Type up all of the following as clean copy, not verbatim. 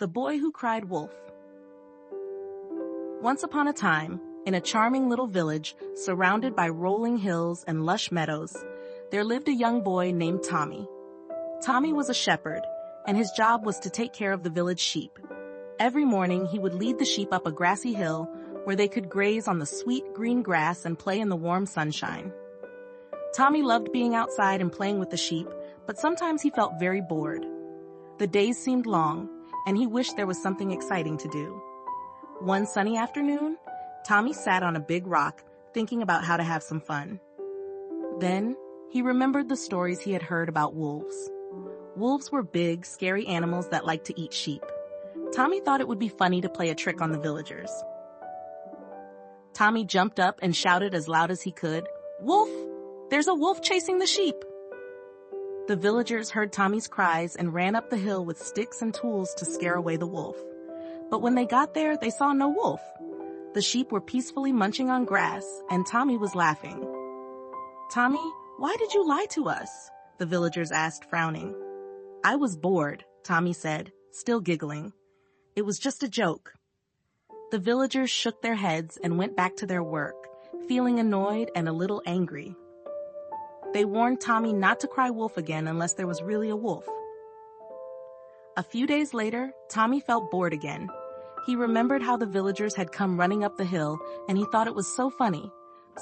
The Boy Who Cried Wolf. Once upon a time, in a charming little village surrounded by rolling hills and lush meadows, there lived a young boy named Tommy. Tommy was a shepherd, and his job was to take care of the village sheep. Every morning, he would lead the sheep up a grassy hill where they could graze on the sweet green grass and play in the warm sunshine. Tommy loved being outside and playing with the sheep, but sometimes he felt very bored. The days seemed long, and he wished there was something exciting to do. One sunny afternoon, Tommy sat on a big rock, thinking about how to have some fun. Then, he remembered the stories he had heard about wolves. Wolves were big, scary animals that liked to eat sheep. Tommy thought it would be funny to play a trick on the villagers. Tommy jumped up and shouted as loud as he could, "Wolf! There's a wolf chasing the sheep!" The villagers heard Tommy's cries and ran up the hill with sticks and tools to scare away the wolf. But when they got there, they saw no wolf. The sheep were peacefully munching on grass, and Tommy was laughing. "Tommy, why did you lie to us?" the villagers asked, frowning. "I was bored," Tommy said, still giggling. "It was just a joke." The villagers shook their heads and went back to their work, feeling annoyed and a little angry. They warned Tommy not to cry wolf again unless there was really a wolf. A few days later, Tommy felt bored again. He remembered how the villagers had come running up the hill, and he thought it was so funny.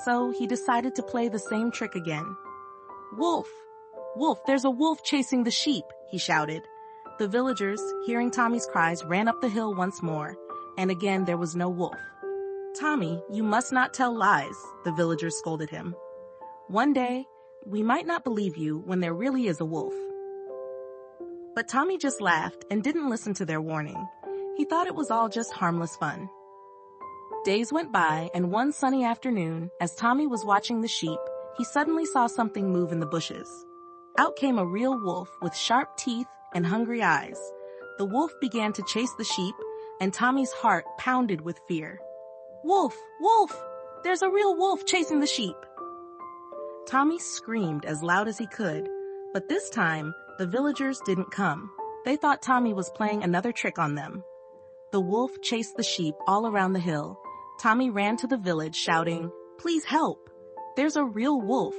So he decided to play the same trick again. "Wolf! Wolf, there's a wolf chasing the sheep!" he shouted. The villagers, hearing Tommy's cries, ran up the hill once more, and again there was no wolf. "Tommy, you must not tell lies," the villagers scolded him. "One day, we might not believe you when there really is a wolf." But Tommy just laughed and didn't listen to their warning. He thought it was all just harmless fun. Days went by, and one sunny afternoon, as Tommy was watching the sheep, he suddenly saw something move in the bushes. Out came a real wolf with sharp teeth and hungry eyes. The wolf began to chase the sheep, and Tommy's heart pounded with fear. "Wolf! Wolf! There's a real wolf chasing the sheep!" Tommy screamed as loud as he could, but this time, the villagers didn't come. They thought Tommy was playing another trick on them. The wolf chased the sheep all around the hill. Tommy ran to the village shouting, "Please help! There's a real wolf!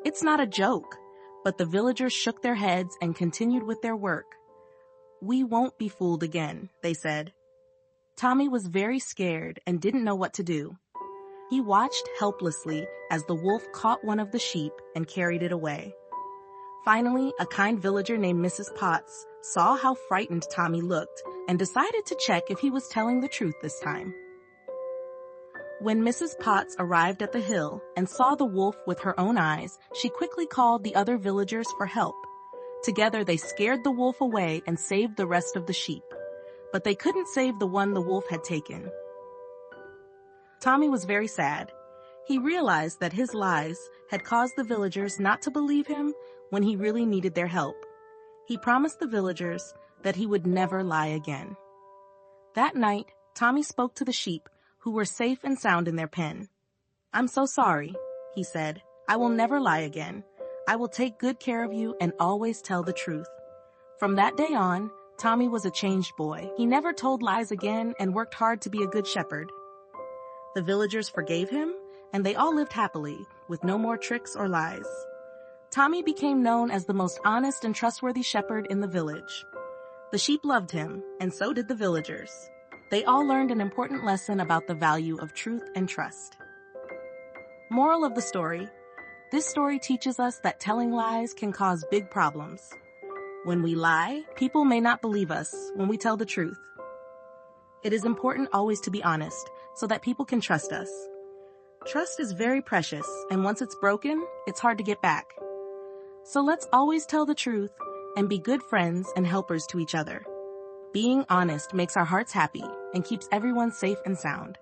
It's not a joke!" But the villagers shook their heads and continued with their work. "We won't be fooled again," they said. Tommy was very scared and didn't know what to do. He watched helplessly as the wolf caught one of the sheep and carried it away. Finally, a kind villager named Mrs. Potts saw how frightened Tommy looked and decided to check if he was telling the truth this time. When Mrs. Potts arrived at the hill and saw the wolf with her own eyes, she quickly called the other villagers for help. Together they scared the wolf away and saved the rest of the sheep. But they couldn't save the one the wolf had taken. Tommy was very sad. He realized that his lies had caused the villagers not to believe him when he really needed their help. He promised the villagers that he would never lie again. That night, Tommy spoke to the sheep, who were safe and sound in their pen. "I'm so sorry," he said. "I will never lie again. I will take good care of you and always tell the truth." From that day on, Tommy was a changed boy. He never told lies again and worked hard to be a good shepherd. The villagers forgave him, and they all lived happily, with no more tricks or lies. Tommy became known as the most honest and trustworthy shepherd in the village. The sheep loved him, and so did the villagers. They all learned an important lesson about the value of truth and trust. Moral of the story: this story teaches us that telling lies can cause big problems. When we lie, people may not believe us when we tell the truth. It is important always to be honest, so that people can trust us. Trust is very precious, and once it's broken, it's hard to get back. So let's always tell the truth and be good friends and helpers to each other. Being honest makes our hearts happy and keeps everyone safe and sound.